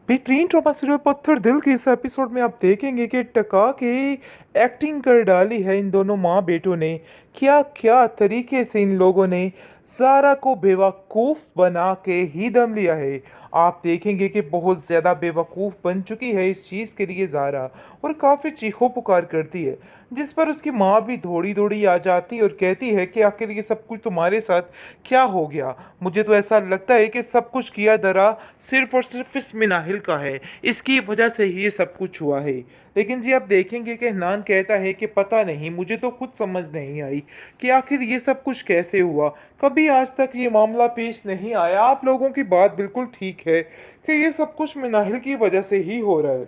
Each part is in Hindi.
बेहतरीन ड्रामा सीरियल पत्थर दिल के इस एपिसोड में आप देखेंगे कि टका के एक्टिंग कर डाली है इन दोनों माँ बेटों ने। क्या क्या तरीके से इन लोगों ने ज़ारा को बेवकूफ़ बना के ही दम लिया है। आप देखेंगे कि बहुत ज़्यादा बेवकूफ़ बन चुकी है इस चीज़ के लिए ज़ारा, और काफ़ी चीखो पुकार करती है, जिस पर उसकी माँ भी दौड़ी दौड़ी आ जाती है और कहती है कि आखिर ये सब कुछ तुम्हारे साथ क्या हो गया। मुझे तो ऐसा लगता है कि सब कुछ किया धरा सिर्फ और सिर्फ इस मिनाहिल का है, इसकी वजह से ही ये सब कुछ हुआ है। लेकिन जी आप देखेंगे कि हनान कहता है कि पता नहीं, मुझे तो खुद समझ नहीं आई कि आखिर ये सब कुछ कैसे हुआ। कभी आज तक ये मामला पेश नहीं आया। आप लोगों की बात बिल्कुल ठीक है कि ये सब कुछ मिनाहिल की वजह से ही हो रहा है,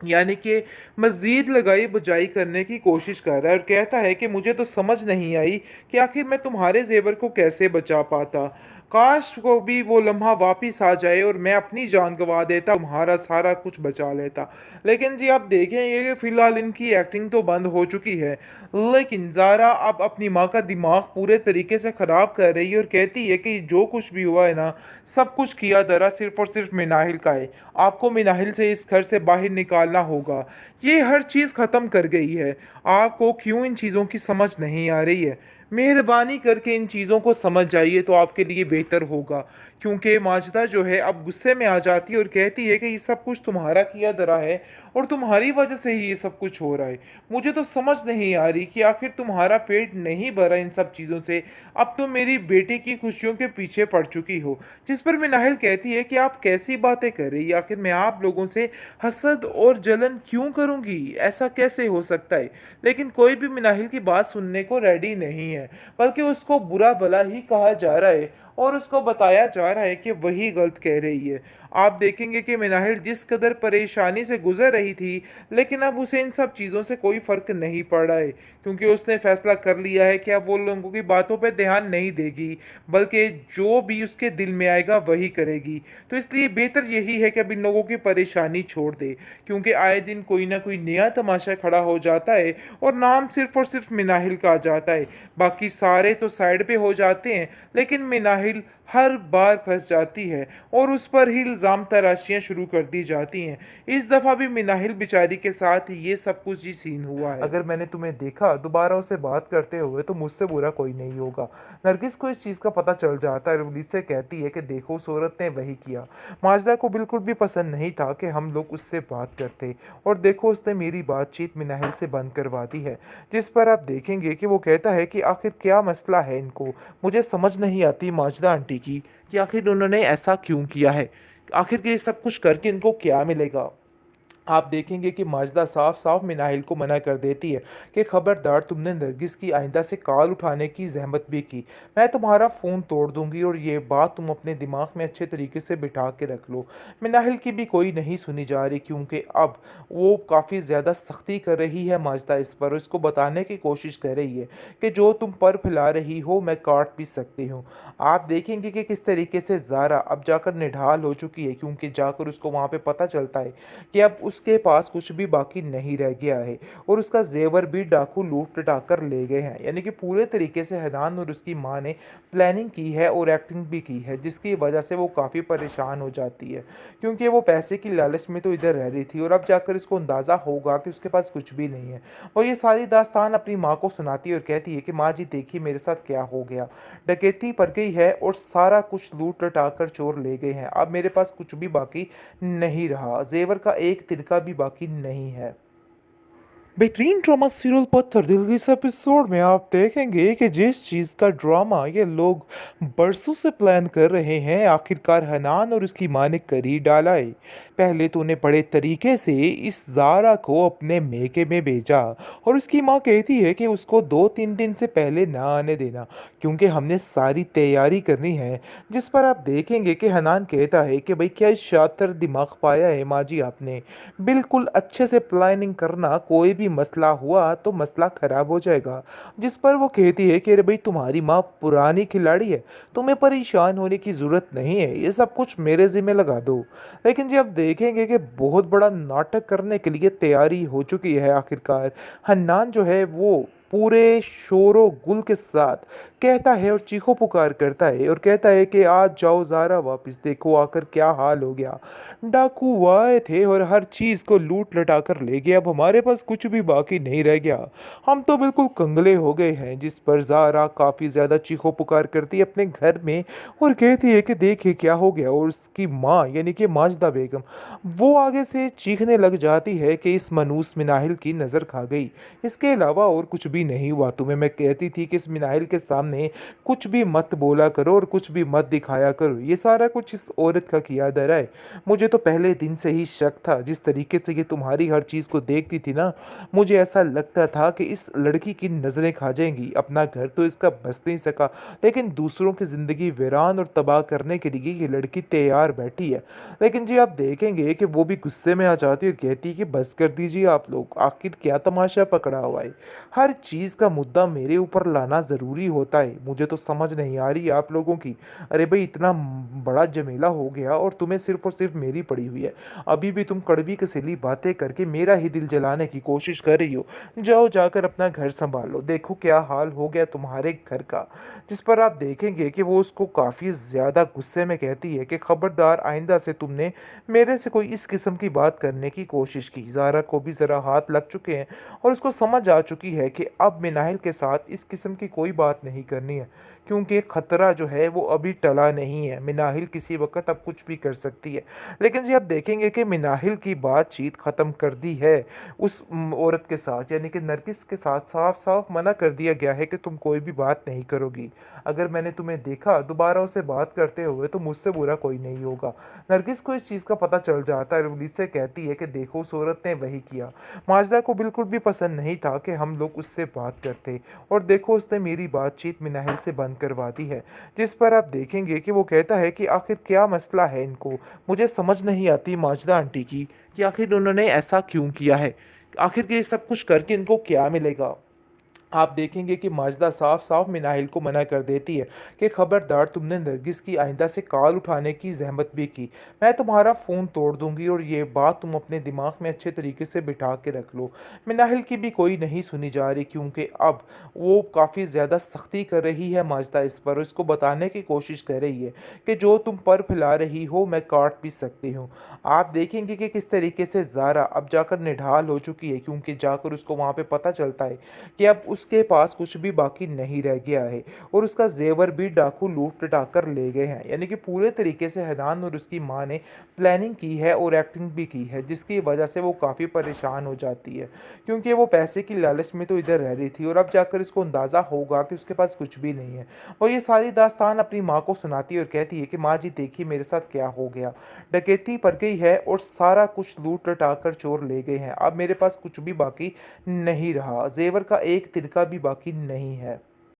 यानी कि मज़ीद लगाई बुझाई करने की कोशिश कर रहा है और कहता है कि मुझे तो समझ नहीं आई कि आखिर मैं तुम्हारे जेवर को कैसे बचा पाता। काश को भी वो लम्हा वापस आ जाए और मैं अपनी जान गंवा देता, तुम्हारा सारा कुछ बचा लेता। लेकिन जी आप देखेंगे कि फ़िलहाल इनकी एक्टिंग तो बंद हो चुकी है, लेकिन ज़ारा अब अपनी माँ का दिमाग पूरे तरीके से ख़राब कर रही है और कहती है कि जो कुछ भी हुआ है ना, सब कुछ किया धरा सिर्फ और सिर्फ मिनाहिल का है। आपको मिनाहिल से इस घर से बाहर निकालना होगा। ये हर चीज़ ख़त्म कर गई है। आपको क्यों इन चीज़ों की समझ नहीं आ रही है? मेहरबानी करके इन चीज़ों को समझ जाइए तो आपके लिए बेहतर होगा। क्योंकि माजिदा जो है अब गुस्से में आ जाती है और कहती है कि ये सब कुछ तुम्हारा किया धरा है और तुम्हारी वजह से ही ये सब कुछ हो रहा है। मुझे तो समझ नहीं आ रही कि आखिर तुम्हारा पेट नहीं भरा इन सब चीज़ों से। अब तुम मेरी बेटी की खुशियों के पीछे पड़ चुकी हो। जिस पर मिनाहिल कहती है कि आप कैसी बातें कर रही हैं? आखिर मैं आप लोगों से हसद और जलन क्यों करूंगी? ऐसा कैसे हो सकता है? लेकिन कोई भी मिनाहिल की बात सुनने को रेडी नहीं है, बल्कि उसको बुरा भला ही कहा जा रहा है और उसको बताया जा रहा है कि वही गलत कह रही है। आप देखेंगे कि मिनाहिल जिस कदर परेशानी से गुजर रही थी, लेकिन अब उसे इन सब चीज़ों से कोई फ़र्क नहीं पड़ रहा है, क्योंकि उसने फैसला कर लिया है कि अब वो लोगों की बातों पर ध्यान नहीं देगी, बल्कि जो भी उसके दिल में आएगा वही करेगी। तो इसलिए बेहतर यही है कि अब इन लोगों की परेशानी छोड़ दे, क्योंकि आए दिन कोई ना कोई नया तमाशा खड़ा हो जाता है और नाम सिर्फ और सिर्फ मिनाहिल का आ जाता है। बाकी सारे तो साइड पे हो जाते हैं, लेकिन मिनाहिल हर बार फंस जाती है और उस पर ही इल्ज़ाम तराशियां शुरू कर दी जाती हैं। इस दफ़ा भी मिनाहिल बेचारी के साथ ये सब कुछ ही सीन हुआ है। अगर मैंने तुम्हें देखा दोबारा उससे बात करते हुए तो मुझसे बुरा कोई नहीं होगा। नरगिस को इस चीज़ का पता चल जाता है और पुलिस से कहती है कि देखो उस औरत ने वही किया। माजदा को बिल्कुल भी पसंद नहीं था कि हम लोग उससे बात करते, और देखो उसने मेरी बातचीत मिनाहिल से बंद करवा दी है। जिस पर आप देखेंगे कि वो कहता है कि आखिर क्या मसला है इनको। मुझे समझ नहीं आती माजदा आंटी की कि आखिर उन्होंने ऐसा क्यों किया है। आखिर ये सब कुछ करके इनको क्या मिलेगा। आप देखेंगे कि माजदा साफ साफ मिनाहिल को मना कर देती है कि खबरदार, तुमने नरगिस की आइंदा से कॉल उठाने की जहमत भी की, मैं तुम्हारा फ़ोन तोड़ दूंगी, और ये बात तुम अपने दिमाग में अच्छे तरीके से बिठा के रख लो। मिनाहिल की भी कोई नहीं सुनी जा रही, क्योंकि अब वो काफ़ी ज़्यादा सख्ती कर रही है माजदा इस पर, उसको बताने की कोशिश कर रही है कि जो तुम पर फैला रही हो मैं काट भी सकती हूँ। आप देखेंगे कि किस तरीके से ज़ारा अब जाकर निढाल हो चुकी है, क्योंकि जाकर उसको वहाँ पे पता चलता है कि अब उसके पास कुछ भी बाकी नहीं रह गया है और उसका जेवर भी डाकू लूट लटा कर ले गए हैं। यानी कि पूरे तरीके से हनान और उसकी माँ ने प्लानिंग की है और एक्टिंग भी की है, जिसकी वजह से वो काफ़ी परेशान हो जाती है, क्योंकि वो पैसे की लालच में तो इधर रह रही थी और अब जाकर इसको अंदाज़ा होगा कि उसके पास कुछ भी नहीं है। और ये सारी दास्तान अपनी माँ को सुनाती है और कहती है कि माँ जी देखिए मेरे साथ क्या हो गया। डकैती पड़ गई है और सारा कुछ लूट लटा कर चोर ले गए हैं। अब मेरे पास कुछ भी बाकी नहीं रहा, जेवर का एक तिनका भी बाकी नहीं है। बेहतरीन ड्रामा सीरियल पत्थर दिल के इस एपिसोड में आप देखेंगे कि जिस चीज़ का ड्रामा ये लोग बरसों से प्लान कर रहे हैं, आखिरकार हनान और उसकी माँ ने कर ही डाला है। पहले तो उन्हें बड़े तरीके से इस ज़ारा को अपने मेके में भेजा और उसकी माँ कहती है कि उसको 2-3 दिन से पहले ना आने देना, क्योंकि हमने सारी तैयारी करनी है। जिस पर आप देखेंगे कि हनान कहता है कि भाई क्या शातिर दिमाग पाया है माँ जी आपने, बिल्कुल अच्छे से प्लानिंग करना, कोई भी मसला हुआ तो मसला खराब हो जाएगा। जिस पर वो कहती है कि अरे भाई तुम्हारी माँ पुरानी खिलाड़ी है, तुम्हें परेशान होने की ज़रूरत नहीं है, ये सब कुछ मेरे ज़िम्मे लगा दो। लेकिन जब देखेंगे कि बहुत बड़ा नाटक करने के लिए तैयारी हो चुकी है, आखिरकार हन्नान जो है वो पूरे शोरो गुल के साथ कहता है और चीखों पुकार करता है और कहता है कि आज जाओ ज़ारा, वापस देखो आकर क्या हाल हो गया। डाकू वो आए थे और हर चीज़ को लूट लटा कर ले गए, अब हमारे पास कुछ भी बाकी नहीं रह गया। हम तो बिल्कुल कंगले हो गए हैं। जिस पर ज़ारा काफ़ी ज़्यादा चीखों पुकार करती है अपने घर में और कहती है कि देखिए क्या हो गया। और उसकी माँ यानी कि माजदा बेगम वो आगे से चीखने लग जाती है कि इस मनूस मिनाहिल की नज़र खा गई, इसके अलावा और कुछ भी नहीं हुआ। तुम्हें मैं कहती थी कि इस मिनाहिल के सामने कुछ भी मत बोला करो और कुछ भी मत दिखाया करो, ये सारा कुछ इस औरत का किया धरा है। मुझे तो पहले दिन से ही शक था, जिस तरीके से ये तुम्हारी हर चीज़ को देखती थी ना, मुझे ऐसा लगता था कि इस लड़की की नज़रें खा जाएंगी। अपना घर तो इसका बस नहीं सका, लेकिन दूसरों की ज़िंदगी वीरान और तबाह करने के लिए ये लड़की तैयार बैठी है। लेकिन जी आप देखेंगे कि वो भी गुस्से में आ जाती है और कहती है कि बस कर दीजिए आप लोग, आखिर क्या तमाशा पकड़ा हुआ है। हर चीज़ का मुद्दा मेरे ऊपर लाना ज़रूरी होता है, मुझे तो समझ नहीं आ रही आप लोगों की। अरे भाई इतना बड़ा झमेला हो गया और तुम्हें सिर्फ और सिर्फ मेरी पड़ी हुई है। अभी भी तुम कड़वी कसीली बातें करके मेरा ही दिल जलाने की कोशिश कर रही हो। जाओ जाकर अपना घर संभालो, देखो क्या हाल हो गया तुम्हारे घर का। जिस पर आप देखेंगे कि वो उसको काफ़ी ज़्यादा गुस्से में कहती है कि खबरदार आइंदा से तुमने मेरे से कोई इस किस्म की बात करने की कोशिश की। ज़ारा को भी ज़रा हाथ लग चुके हैं और उसको समझ आ चुकी है कि अब मिनाहिल के साथ इस किस्म की कोई बात नहीं करनी है, क्योंकि खतरा जो है वो अभी टला नहीं है। मिनाहिल किसी वक्त अब कुछ भी कर सकती है। लेकिन जी आप देखेंगे कि मिनाहिल की बातचीत ख़त्म कर दी है उस औरत के साथ, यानी कि नरगिस के साथ साफ साफ मना कर दिया गया है कि तुम कोई भी बात नहीं करोगी। अगर मैंने तुम्हें देखा दोबारा उससे बात करते हुए तो मुझसे बुरा कोई नहीं होगा। नरगिस को इस चीज़ का पता चल जाता है और पुलिस से कहती है कि देखो उस औरत ने वही किया। माजदा को बिल्कुल भी पसंद नहीं था कि हम लोग उससे बात करते, और देखो उसने मेरी बातचीत मिनाहिल से बंद करवा दी है। जिस पर आप देखेंगे कि वो कहता है कि आखिर क्या मसला है इनको, मुझे समझ नहीं आती माजदा आंटी की कि आखिर उन्होंने ऐसा क्यों किया है, आखिर ये सब कुछ करके इनको क्या मिलेगा। आप देखेंगे कि माजदा साफ साफ मिनाहिल को मना कर देती है कि खबरदार तुमने नरगिस की आइंदा से कॉल उठाने की जहमत भी की, मैं तुम्हारा फ़ोन तोड़ दूंगी, और ये बात तुम अपने दिमाग में अच्छे तरीके से बिठा के रख लो। मिनाहिल की भी कोई नहीं सुनी जा रही, क्योंकि अब वो काफ़ी ज़्यादा सख्ती कर रही है माजदा इस पर, उसको बताने की कोशिश कर रही है कि जो तुम पर फैला रही हो मैं काट भी सकती हूँ। आप देखेंगे कि किस तरीके से ज़ारा अब जाकर निढाल हो चुकी है, क्योंकि जाकर उसको वहाँ पे पता चलता है कि अब उसके पास कुछ भी बाकी नहीं रह गया है और उसका जेवर भी डाकू लूट लटा कर ले गए हैं। यानी कि पूरे तरीके से हनान और उसकी माँ ने प्लानिंग की है और एक्टिंग भी की है, जिसकी वजह से वो काफ़ी परेशान हो जाती है, क्योंकि वो पैसे की लालच में तो इधर रह रही थी और अब जाकर इसको अंदाज़ा होगा कि उसके पास कुछ भी नहीं है। और ये सारी दास्तान अपनी माँ को सुनाती है और कहती है कि माँ जी देखिए मेरे साथ क्या हो गया, डकैती पड़ गई है और सारा कुछ लूट लटा कर चोर ले गए हैं, अब मेरे पास कुछ भी बाकी नहीं रहा, जेवर का एक तिनका भी बाकी नहीं है।